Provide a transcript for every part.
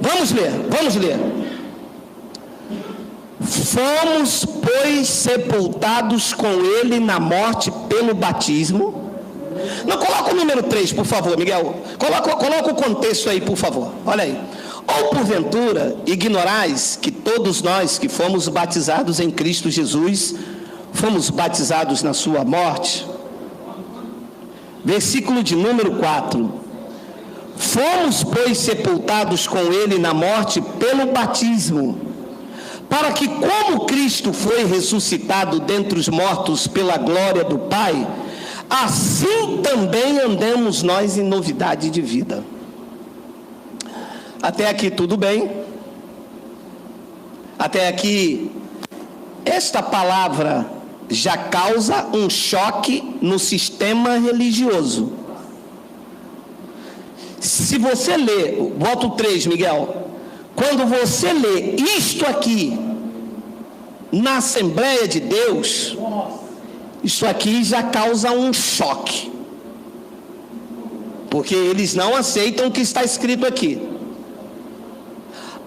Vamos ler. Fomos, pois, sepultados com ele na morte pelo batismo. Não, coloca o número 3, por favor, Miguel. Coloca o contexto aí, por favor. Olha aí. Ou porventura ignorais que todos nós que fomos batizados em Cristo Jesus, fomos batizados na sua morte? Versículo de número 4. Fomos, pois, sepultados com ele na morte pelo batismo, para que, como Cristo foi ressuscitado dentre os mortos pela glória do Pai, assim também andemos nós em novidade de vida. Até aqui tudo bem? Até aqui, esta palavra já causa um choque no sistema religioso. Se você lê, bota o 3, Miguel. Quando você lê isto aqui na Assembleia de Deus, isso aqui já causa um choque, porque eles não aceitam o que está escrito aqui.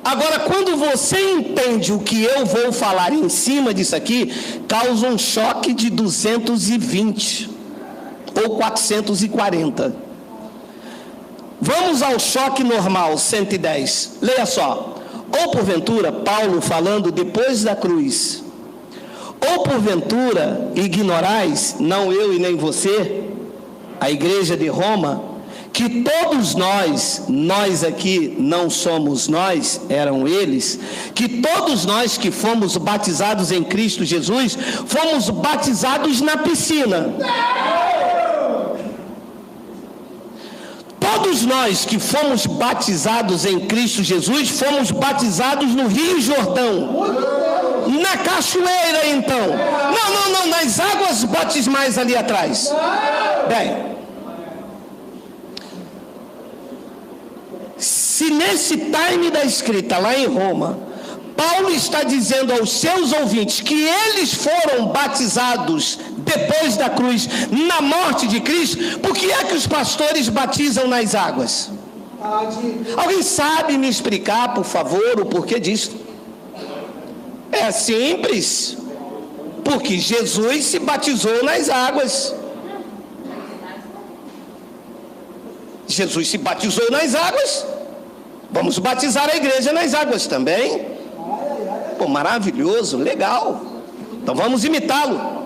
Agora, quando você entende o que eu vou falar em cima disso aqui, causa um choque de 220 ou 440. Vamos ao choque normal, 110. Leia só. Ou porventura, Paulo falando depois da cruz, ou porventura ignorais, não eu e nem você, a igreja de Roma, que todos nós aqui não somos nós, eram eles, que todos nós que fomos batizados em Cristo Jesus, fomos batizados na piscina. Todos nós que fomos batizados em Cristo Jesus, fomos batizados no Rio Jordão, na cachoeira então, não, nas águas batismais ali atrás. Bem, se nesse time da escrita lá em Roma, Paulo está dizendo aos seus ouvintes que eles foram batizados depois da cruz, na morte de Cristo, por que é que os pastores batizam nas águas? Alguém sabe me explicar, por favor, o porquê disso? É simples, porque Jesus se batizou nas águas. Jesus se batizou nas águas, vamos batizar a igreja nas águas também. Pô, maravilhoso, legal. Então vamos imitá-lo.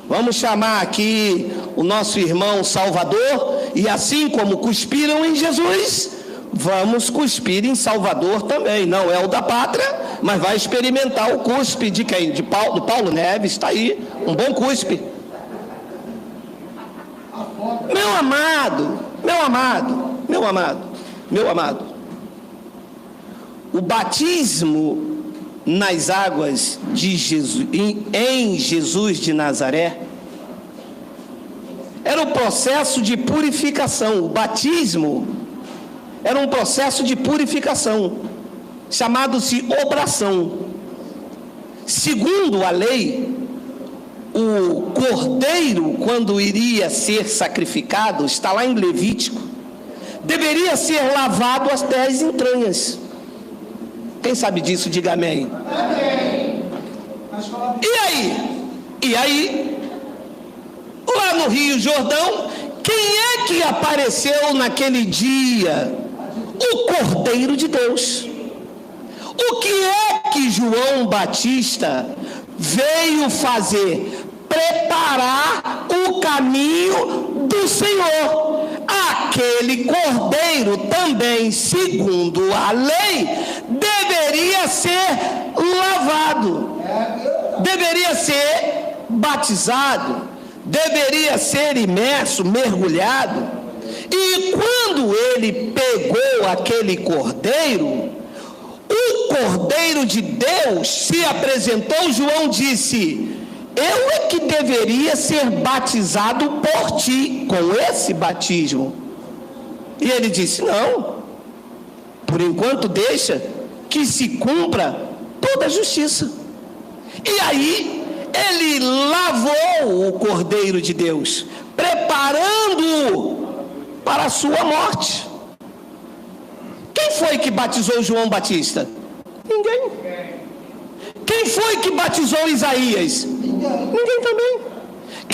Vamos chamar aqui o nosso irmão Salvador, e assim como cuspiram em Jesus, vamos cuspir em Salvador também. Não é o da pátria, mas vai experimentar o cuspe de quem? Do Paulo Neves, está aí, um bom cuspe. Meu amado, o batismo nas águas de Jesus, em Jesus de Nazaré, era um processo de purificação. O batismo era um processo de purificação, chamado-se obração. Segundo a lei, o cordeiro, quando iria ser sacrificado, está lá em Levítico, deveria ser lavado até as entranhas. Quem sabe disso, diga amém. Amém. E aí, lá no Rio Jordão, quem é que apareceu naquele dia? O Cordeiro de Deus. O que é que João Batista veio fazer? Preparar o caminho do Senhor. Aquele cordeiro também, segundo a lei, deveria ser lavado, deveria ser batizado, deveria ser imerso, mergulhado. E quando ele pegou aquele cordeiro, o Cordeiro de Deus se apresentou, João disse: eu é que deveria ser batizado por ti, com esse batismo. E ele disse: não, por enquanto deixa que se cumpra toda a justiça. E aí ele lavou o Cordeiro de Deus, preparando-o para a sua morte. Quem foi que batizou João Batista? Ninguém. Quem foi que batizou Isaías? Ninguém também.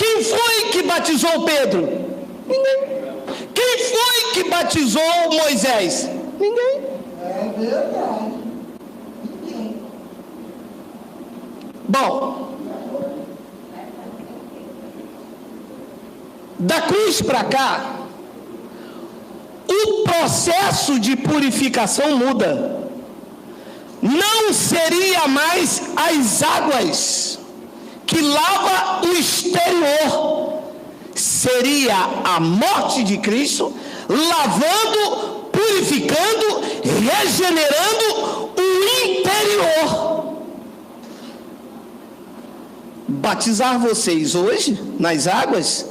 Quem foi que batizou Pedro? Ninguém. Quem foi que batizou Moisés? Ninguém. É verdade. Ninguém. Bom, da cruz para cá, o processo de purificação muda. Não seria mais as águas que lava o exterior, seria a morte de Cristo lavando, purificando, regenerando o interior. Batizar vocês hoje nas águas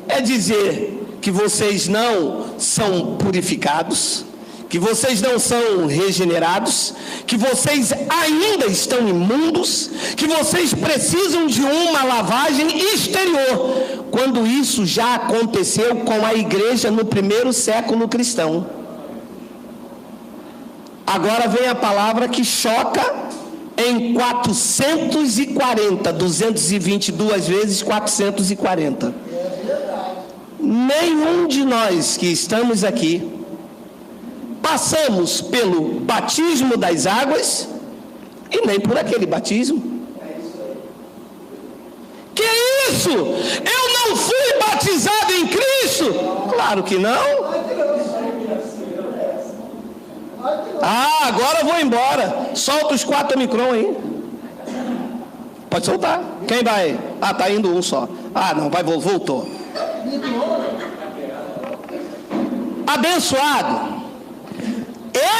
é dizer que vocês não são purificados, que vocês não são regenerados, que vocês ainda estão imundos, que vocês precisam de uma lavagem exterior, quando isso já aconteceu com a igreja no primeiro século cristão. Agora vem a palavra que choca em 440, 222 vezes 440. Nenhum de nós que estamos aqui passamos pelo batismo das águas e nem por aquele batismo. Que isso? Eu não fui batizado em Cristo? Claro que não. Ah, agora eu vou embora. Solta os 4 Omicron aí. Pode soltar. Quem vai? Ah, tá indo um só. Ah, não, vai, voltou. Abençoado.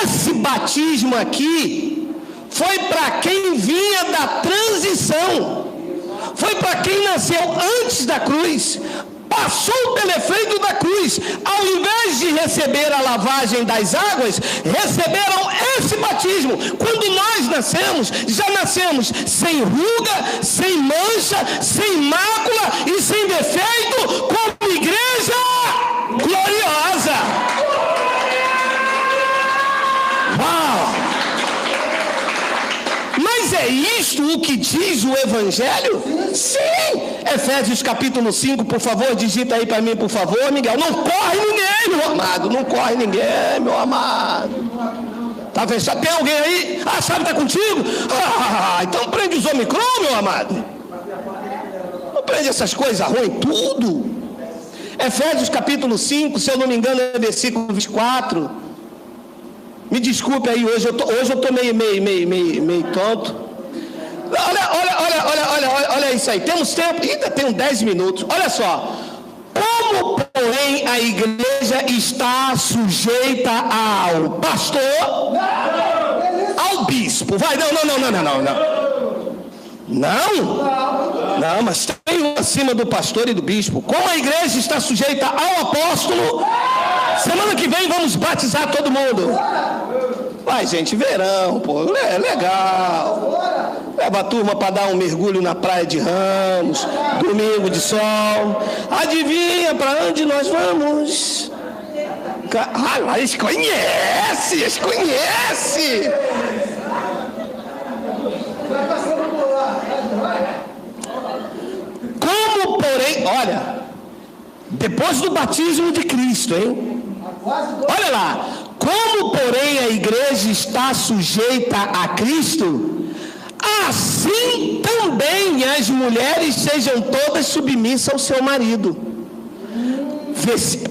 Esse batismo aqui foi para quem vinha da transição, foi para quem nasceu antes da cruz, passou pelo efeito da cruz, ao invés de receber a lavagem das águas, receberam esse batismo. Quando nós nascemos, já nascemos sem ruga, sem mancha, sem mácula e sem defeito, como igreja gloriosa. Mas é isto o que diz o Evangelho? Sim! Efésios capítulo 5, por favor, digita aí para mim, por favor, Miguel. Não corre ninguém, meu amado. Não corre ninguém, meu amado. Tá fechado? Tem alguém aí? Ah, sabe, está contigo? Ah, então prende os Omicron, meu amado. Não prende essas coisas ruins, tudo. Efésios capítulo 5, se eu não me engano, é versículo 24. Me desculpe aí, hoje eu tô meio tonto. Olha isso aí. Temos tempo, ainda tenho 10 minutos. Olha só. Como, porém, a igreja está sujeita ao pastor, ao bispo? Vai, não, mas tem um acima do pastor e do bispo. Como a igreja está sujeita ao apóstolo, semana que vem vamos batizar todo mundo. Vai, gente, verão, pô, é legal. Leva a turma para dar um mergulho na praia de Ramos, domingo de sol. Adivinha para onde nós vamos? Ah, eles conhecem. Como, porém, olha, depois do batismo de Cristo, hein? Olha lá, como, porém, a igreja está sujeita a Cristo, assim também as mulheres sejam todas submissas ao seu marido.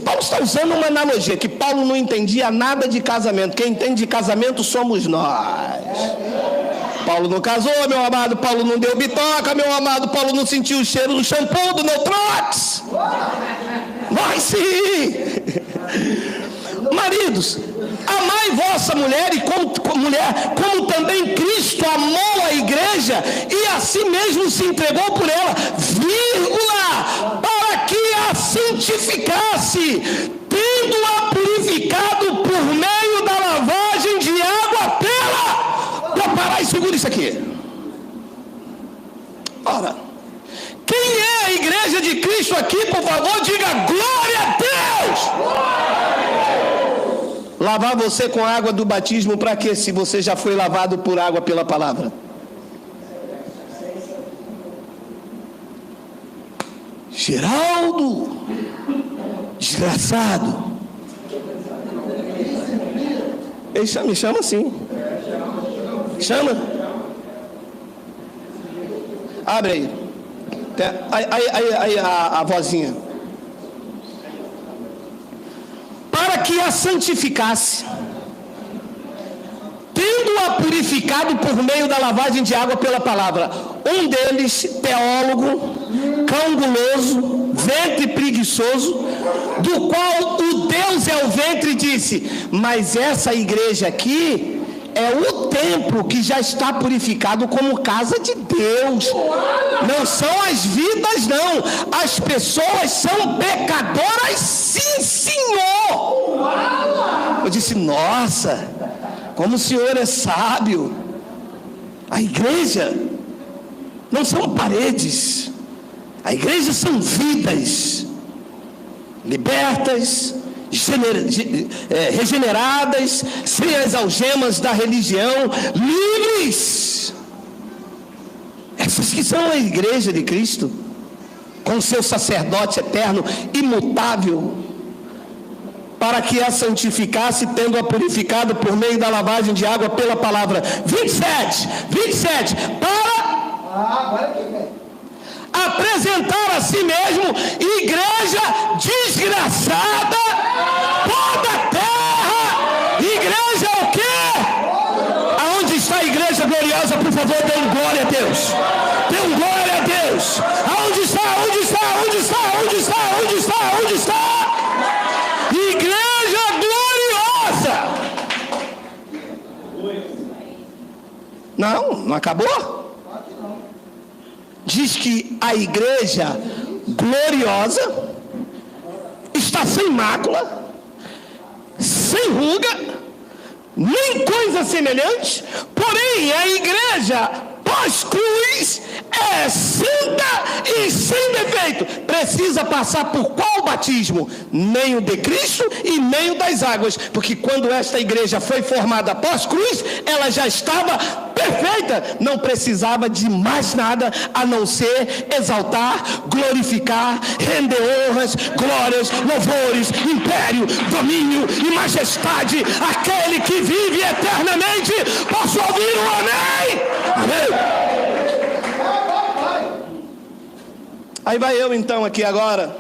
Paulo está usando uma analogia, que Paulo não entendia nada de casamento. Quem entende de casamento somos nós. Paulo não casou, meu amado. Paulo não deu bitoca, meu amado. Paulo não sentiu o cheiro do shampoo do Neutrox. Nós sim. Maridos, amai vossa mulher, e como também Cristo amou a igreja e a si mesmo se entregou por ela, para que a santificasse, tendo-a purificado por meio da lavagem de água pela... Vou parar e segura isso aqui. Ora, quem é a igreja de Cristo aqui, por favor, diga glória a Deus! lavar você com a água do batismo para quê, se você já foi lavado por água pela palavra? Geraldo, desgraçado. Ele me chama assim. Chama. Abre aí. Aí a vozinha. Para que a santificasse, tendo-a purificado por meio da lavagem de água pela palavra. Um deles, teólogo, cão guloso, ventre preguiçoso, do qual o Deus é o ventre, disse: mas essa igreja aqui é o templo que já está purificado como casa de Deus. Não são as vidas, não. As pessoas são pecadoras, sim, Senhor. Eu disse: nossa, como o Senhor é sábio. A igreja não são paredes. A igreja são vidas libertas, regeneradas, sem as algemas da religião, livres. Essas que são a igreja de Cristo, com seu sacerdote eterno, imutável, para que a santificasse, tendo-a purificado por meio da lavagem de água pela palavra. 27, para apresentar a si mesmo igreja desgraçada, pó da terra. Igreja o quê? Aonde está a igreja gloriosa? Por favor, dê um glória a Deus. Dê um glória a Deus. Aonde está? Igreja gloriosa. Não acabou? Diz que a igreja gloriosa está sem mácula, sem ruga, nem coisa semelhante. Porém, a igreja pós-cruz é santa e sem defeito. Precisa passar por qual batismo? Nem o de Cristo e nem o das águas. Porque quando esta igreja foi formada pós-cruz, ela já estava perfeita. Não precisava de mais nada a não ser exaltar, glorificar, render honras, glórias, louvores, império, domínio e majestade àquele que vive eternamente. Posso ouvir um amém? Amém. Aí vai eu então aqui agora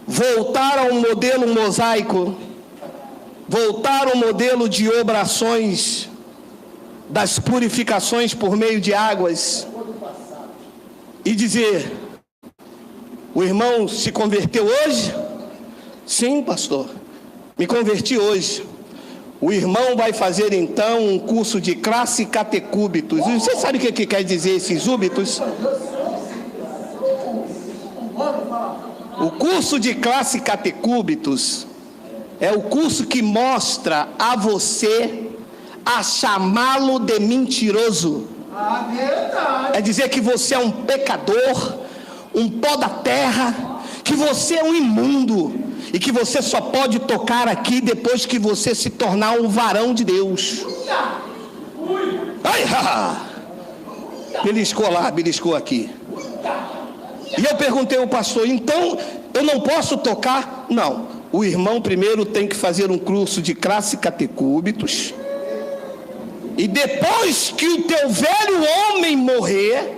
voltar ao modelo mosaico, voltar ao modelo de obrações das purificações por meio de águas e dizer: o irmão se converteu hoje? Sim, pastor, me converti hoje. O irmão vai fazer então um curso de classe catecúbitos. E você sabe o que quer dizer esses úbitos? O curso de classe catecúbitos é o curso que mostra a você a chamá-lo de mentiroso. É dizer que você é um pecador, um pó da terra, que você é um imundo e que você só pode tocar aqui depois que você se tornar um varão de Deus. Ai, beliscou aqui. E eu perguntei ao pastor: então eu não posso tocar? Não, o irmão primeiro tem que fazer um curso de classe catecúbitos, e depois que o teu velho homem morrer,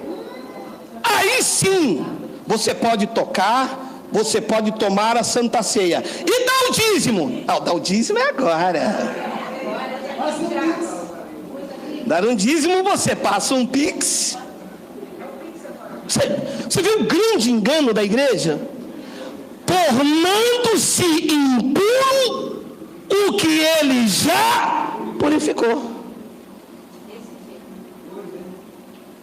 aí sim você pode tocar, você pode tomar a Santa Ceia. E dá o dízimo? Não, dá o dízimo é agora. Dar um dízimo, você passa um pix. Você viu o grande engano da igreja? Tornando-se impuro o que ele já purificou.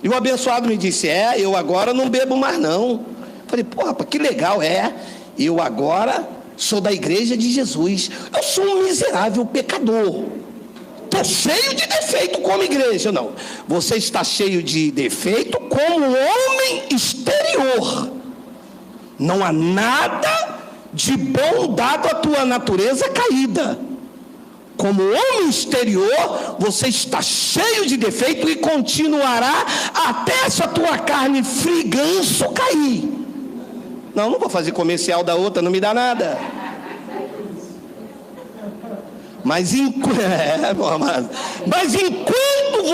E o abençoado me disse: eu agora não bebo mais não. Falei: porra, que legal, eu agora sou da igreja de Jesus. Eu sou um miserável pecador. Estou cheio de defeito como igreja. Não, você está cheio de defeito como homem exterior. Não há nada de bom dado a tua natureza caída. Como homem exterior, você está cheio de defeito e continuará até essa tua carne friganço cair. Não vou fazer comercial da outra, não me dá nada. Mas enquanto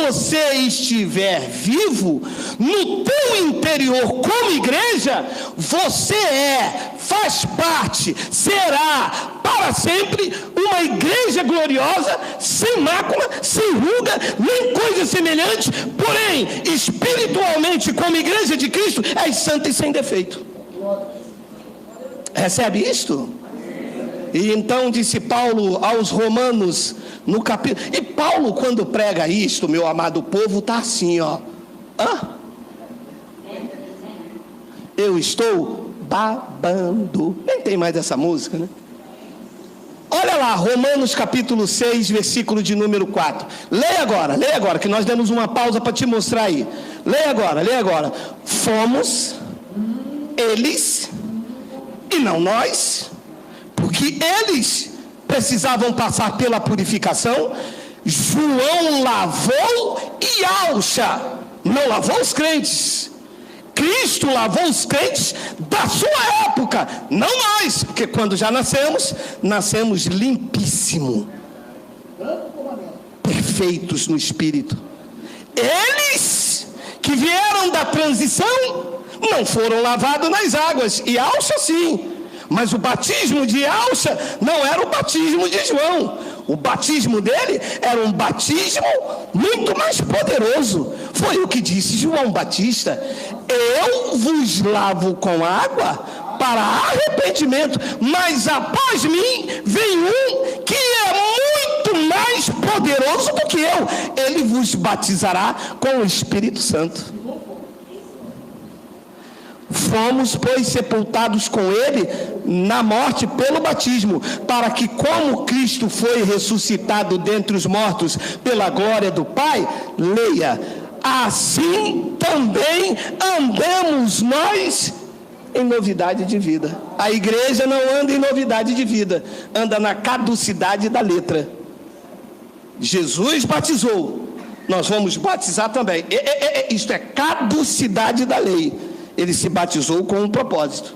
você estiver vivo, no teu interior como igreja, você faz parte, será para sempre uma igreja gloriosa, sem mácula, sem ruga, nem coisa semelhante, porém, espiritualmente como igreja de Cristo, és santa e sem defeito. Recebe isto? E então disse Paulo aos Romanos, no capítulo... E Paulo, quando prega isto, meu amado povo, está assim, ó. Eu estou babando. Nem tem mais essa música, né? Olha lá, Romanos capítulo 6, versículo de número 4. Leia agora, que nós demos uma pausa para te mostrar aí. Leia agora. Fomos eles, e não nós, porque eles precisavam passar pela purificação. João lavou e alça, não lavou os crentes. Cristo lavou os crentes da sua época, não nós, porque quando já nascemos limpíssimos, perfeitos no Espírito. Eles que vieram da transição não foram lavados nas águas, e alça sim. Mas o batismo de alça não era o batismo de João. O batismo dele era um batismo muito mais poderoso. Foi o que disse João Batista: eu vos lavo com água para arrependimento, mas após mim vem um que é muito mais poderoso do que eu. Ele vos batizará com o Espírito Santo. Fomos, pois, sepultados com ele na morte pelo batismo, para que, como Cristo foi ressuscitado dentre os mortos pela glória do Pai, leia, assim também andemos nós em novidade de vida. A igreja não anda em novidade de vida, anda na caducidade da letra. Jesus batizou, nós vamos batizar também. Isto é caducidade da lei. Ele se batizou com um propósito.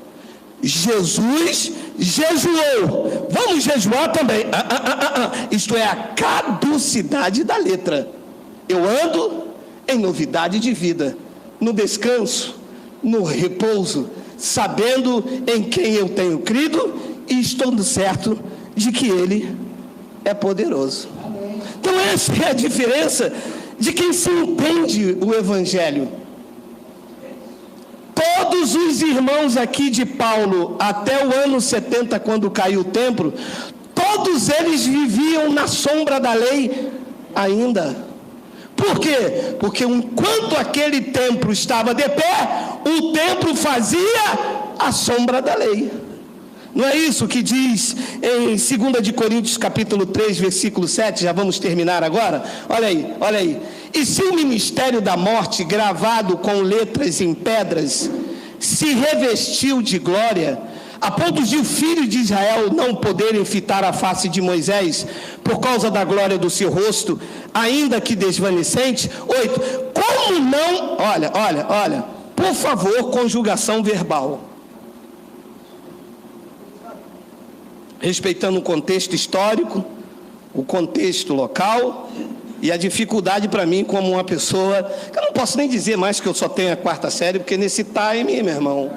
Jesus jejuou, vamos jejuar também. Isto é a caducidade da letra. Eu ando em novidade de vida, no descanso, no repouso, sabendo em quem eu tenho crido e estou certo de que Ele é poderoso. Então essa é a diferença de quem se entende o Evangelho. Todos os irmãos aqui de Paulo, até o ano 70, quando caiu o templo, todos eles viviam na sombra da lei ainda. Por quê? Porque enquanto aquele templo estava de pé, o templo fazia a sombra da lei. Não é isso que diz em 2 de Coríntios capítulo 3, versículo 7, já vamos terminar agora? Olha aí. E se o ministério da morte, gravado com letras em pedras, se revestiu de glória, a ponto de o filho de Israel não poderem fitar a face de Moisés, por causa da glória do seu rosto, ainda que desvanecente. 8, como não, olha, por favor, conjugação verbal. Respeitando o contexto histórico, o contexto local e a dificuldade para mim como uma pessoa, que eu não posso nem dizer mais que eu só tenho a 4ª série, porque nesse time, meu irmão,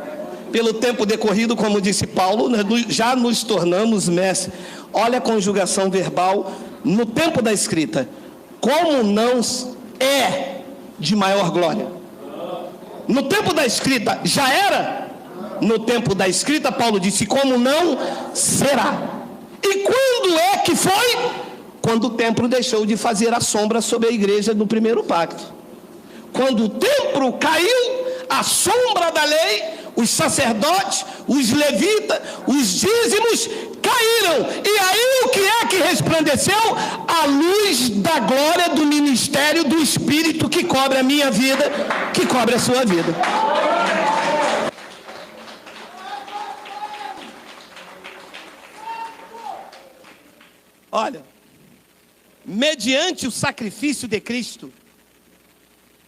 pelo tempo decorrido, como disse Paulo, já nos tornamos mestres. Olha a conjugação verbal no tempo da escrita. Como não é de maior glória? No tempo da escrita já era? No tempo da escrita, Paulo disse, como não será. E quando é que foi? Quando o templo deixou de fazer a sombra sobre a igreja no primeiro pacto. Quando o templo caiu, a sombra da lei, os sacerdotes, os levitas, os dízimos caíram. E aí o que é que resplandeceu? A luz da glória do ministério do Espírito que cobre a minha vida, que cobre a sua vida. Olha, mediante o sacrifício de Cristo,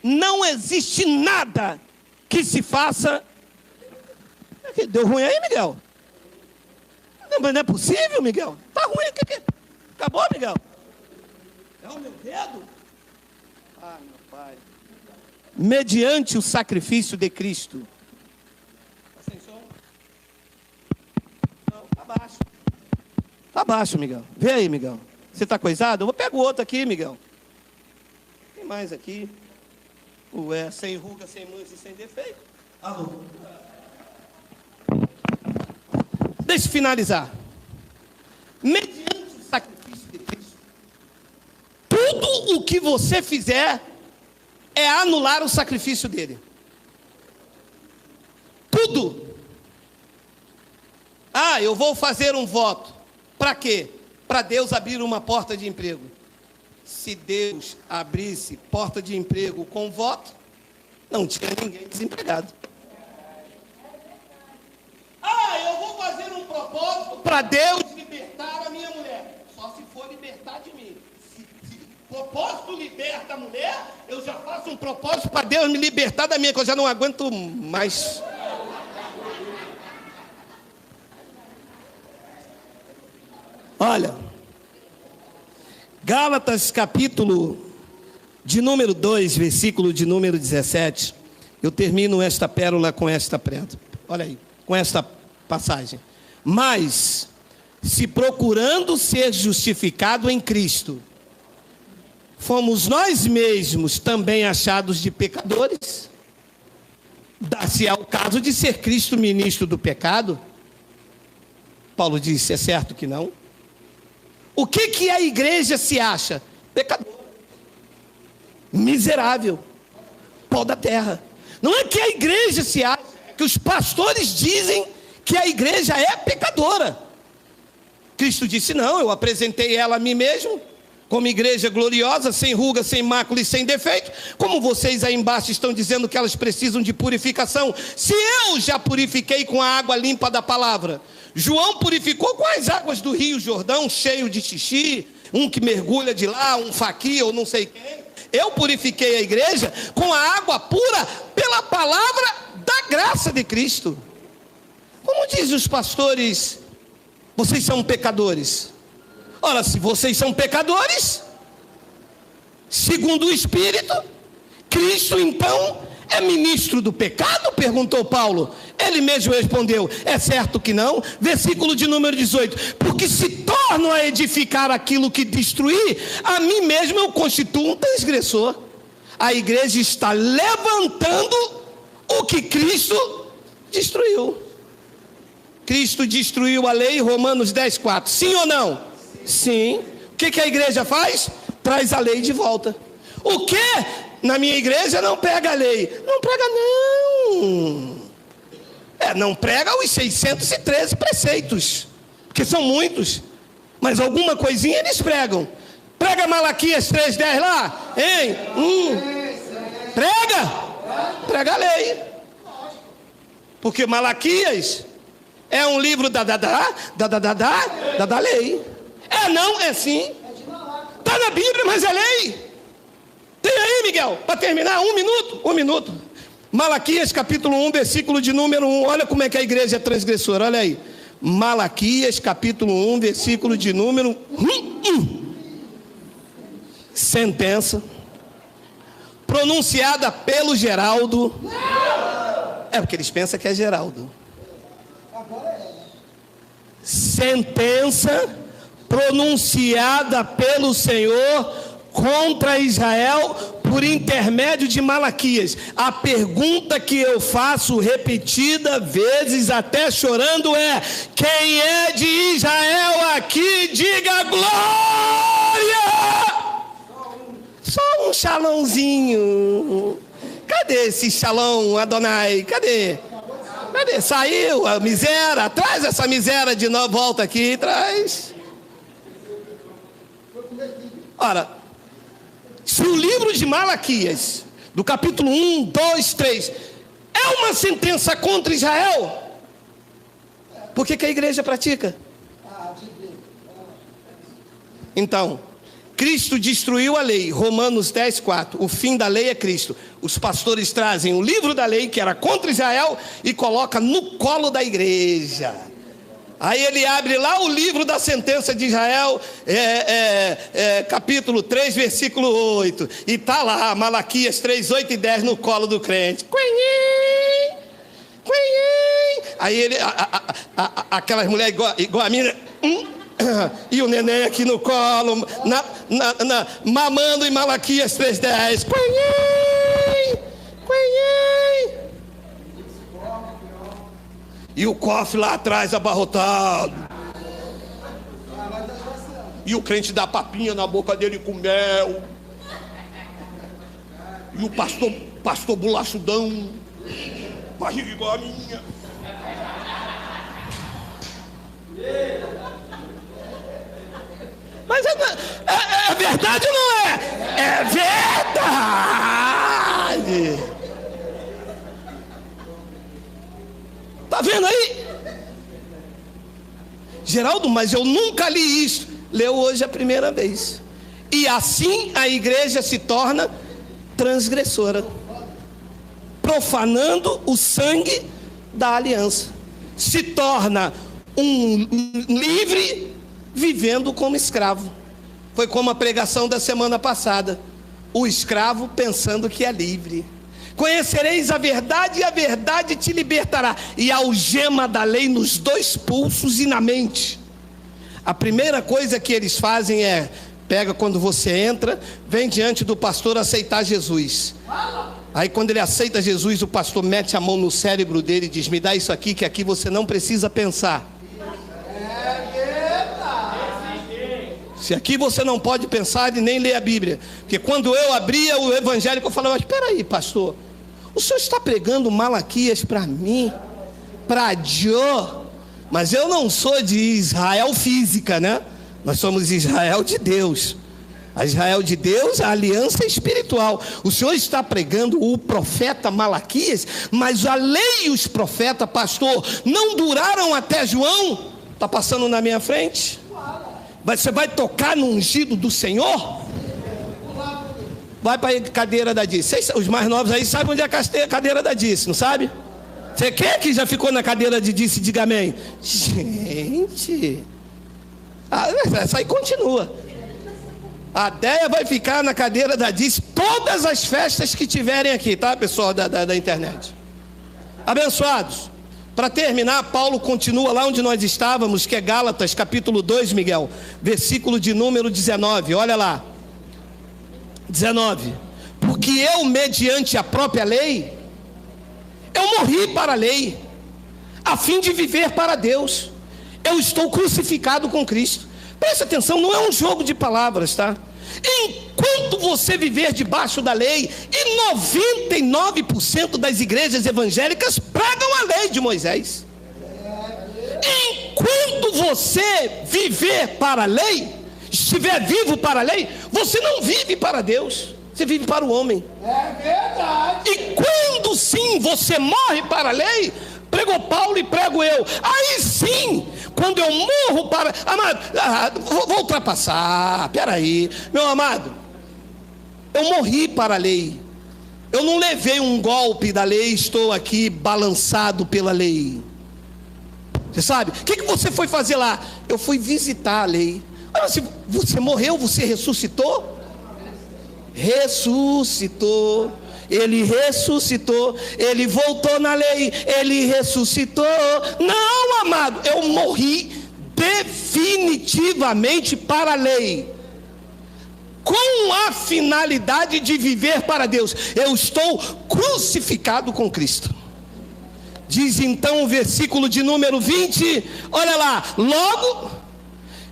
não existe nada que se faça. Deu ruim aí, Miguel? Não é possível, Miguel? Tá ruim. Acabou, Miguel? É o meu dedo? Ah, meu pai. Mediante o sacrifício de Cristo. Tá sem som? Não, tá baixo. Tá baixo, Miguel. Vê aí, Miguel. Você tá coisado? Eu vou pegar o outro aqui, Miguel. Tem mais aqui. Sem ruga, sem mancha e sem defeito. Alô? Deixa eu finalizar. Mediante o sacrifício de Cristo, tudo o que você fizer é anular o sacrifício dele. Tudo. Ah, eu vou fazer um voto. Para quê? Para Deus abrir uma porta de emprego. Se Deus abrisse porta de emprego com voto, não tinha ninguém desempregado. Ah, eu vou fazer um propósito para Deus libertar a minha mulher. Só se for libertar de mim. Se propósito liberta a mulher, eu já faço um propósito para Deus me libertar da minha, que eu já não aguento mais. Olha, Gálatas capítulo de número 2, versículo de número 17. Eu termino esta pérola com esta prenda. Olha aí, com esta passagem. Mas, se procurando ser justificado em Cristo, fomos nós mesmos também achados de pecadores, dá-se ao caso de ser Cristo ministro do pecado? Paulo disse, é certo que não. O que a igreja se acha? Pecador, miserável, pó da terra. Não é que a igreja se acha, que os pastores dizem que a igreja é pecadora. Cristo disse, não, eu apresentei ela a mim mesmo, como igreja gloriosa, sem ruga, sem mácula e sem defeito. Como vocês aí embaixo estão dizendo que elas precisam de purificação, se eu já purifiquei com a água limpa da palavra. João purificou com as águas do Rio Jordão, cheio de xixi, um que mergulha de lá, um faqui ou não sei quem. Eu purifiquei a igreja com a água pura pela palavra da graça de Cristo. Como dizem os pastores, vocês são pecadores. Ora, se vocês são pecadores, segundo o Espírito, Cristo então é ministro do pecado? Perguntou Paulo. Ele mesmo respondeu, é certo que não. Versículo de número 18, porque se torno a edificar aquilo que destruí, a mim mesmo eu constituo um transgressor. A igreja está levantando o que Cristo destruiu. Cristo destruiu a lei, Romanos 10:4, sim ou não? Sim. O que a igreja faz? Traz a lei de volta. O que? Na minha igreja não prega a lei. Não prega não. Não prega os 613 preceitos, porque são muitos, mas alguma coisinha eles pregam. Prega Malaquias 3:10 lá, hein? Prega a lei, porque Malaquias é um livro da lei. Não, é sim. Está na Bíblia, mas é lei. Tem aí, Miguel, para terminar, um minuto. Malaquias capítulo 1, versículo de número 1. Olha como é que a igreja é transgressora, olha aí. Malaquias capítulo 1, versículo de número 1. Sentença pronunciada pelo Geraldo. Porque eles pensam que é Geraldo. Sentença pronunciada pelo Senhor contra Israel por intermédio de Malaquias. A pergunta que eu faço repetida vezes, até chorando, é: quem é de Israel aqui? Diga glória! Só um xalãozinho. Cadê esse xalão, Adonai? Cadê? Saiu a miséria. Traz essa miséria de novo, volta aqui, traz. Ora, se o livro de Malaquias, do capítulo 1, 2, 3, é uma sentença contra Israel, por que a igreja pratica? Então, Cristo destruiu a lei, Romanos 10:4. O fim da lei é Cristo. Os pastores trazem o livro da lei, que era contra Israel, e coloca no colo da igreja. Aí ele abre lá o livro da sentença de Israel, capítulo 3, versículo 8. E está lá, Malaquias 3, 8 e 10 no colo do crente. Aí ele, aquelas mulheres igual a minha, e o neném aqui no colo, mamando em Malaquias 3:10. E o cofre lá atrás abarrotado. E o crente dá papinha na boca dele com mel. E o pastor bolachudão, barriga igual a minha. Mas é verdade ou não é? É verdade. Tá vendo aí? Geraldo, mas eu nunca li isso. Leu hoje a primeira vez. E assim a igreja se torna transgressora, profanando o sangue da aliança. Se torna um livre vivendo como escravo. Foi como a pregação da semana passada. O escravo pensando que é livre. Conhecereis a verdade e a verdade te libertará. E a algema da lei nos dois pulsos e na mente. A primeira coisa que eles fazem é: pega quando você entra, vem diante do pastor aceitar Jesus. Aí quando ele aceita Jesus, o pastor mete a mão no cérebro dele e diz: me dá isso aqui, que aqui você não precisa pensar. Se aqui você não pode pensar e nem ler a Bíblia. Porque quando eu abria o evangélico, eu falava: mas espera aí, pastor, o senhor está pregando Malaquias para mim, para Jô, mas eu não sou de Israel física, né? Nós somos Israel de Deus. A Israel de Deus, a aliança espiritual. O senhor está pregando o profeta Malaquias, mas a lei e os profetas, pastor, não duraram até João? Está passando na minha frente? Você vai tocar no ungido do Senhor? Vai para a cadeira da Dice. Os mais novos aí sabem onde é a cadeira da Dice, não sabe? Você quer que já ficou na cadeira de Dice? Diga amém. Gente, essa aí continua. A Déia vai ficar na cadeira da Dice todas as festas que tiverem aqui, tá, pessoal da internet? Abençoados. Para terminar, Paulo continua lá onde nós estávamos, que é Gálatas, capítulo 2, Miguel, versículo de número 19, olha lá. 19. Porque eu, mediante a própria lei, eu morri para a lei, a fim de viver para Deus. Eu estou crucificado com Cristo. Preste atenção, não é um jogo de palavras, tá? Enquanto você viver debaixo da lei, e 99% das igrejas evangélicas pregam a lei de Moisés. Enquanto você viver para a lei, estiver vivo para a lei, você não vive para Deus, você vive para o homem. É verdade. E quando sim você morre para a lei, pregou Paulo e prego eu, aí sim, quando eu morro para... Amado, vou ultrapassar, peraí, meu amado, eu morri para a lei, eu não levei um golpe da lei, estou aqui balançado pela lei. Você sabe, o que você foi fazer lá? Eu fui visitar a lei. Se você morreu, você ressuscitou? Ressuscitou. Ele ressuscitou, ele voltou na lei, ele ressuscitou. Não, amado, eu morri definitivamente para a lei, com a finalidade de viver para Deus. Eu estou crucificado com Cristo. Diz então o versículo de número 20, olha lá: logo,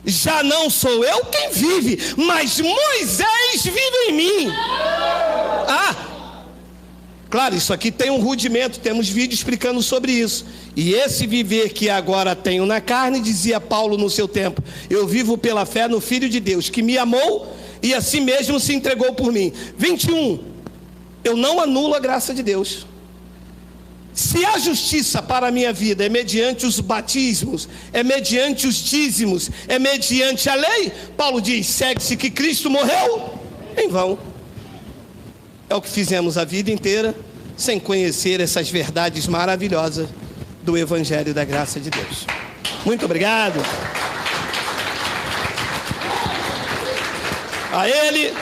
já não sou eu quem vive, mas Moisés vive em mim. Claro, isso aqui tem um rudimento, temos vídeo explicando sobre isso. E esse viver que agora tenho na carne, dizia Paulo no seu tempo, eu vivo pela fé no Filho de Deus, que me amou e a si mesmo se entregou por mim. 21, eu não anulo a graça de Deus. Se a justiça para a minha vida é mediante os batismos, é mediante os dízimos, é mediante a lei, Paulo diz, segue-se que Cristo morreu em vão. É o que fizemos a vida inteira, sem conhecer essas verdades maravilhosas do Evangelho da graça de Deus. Muito obrigado. A Ele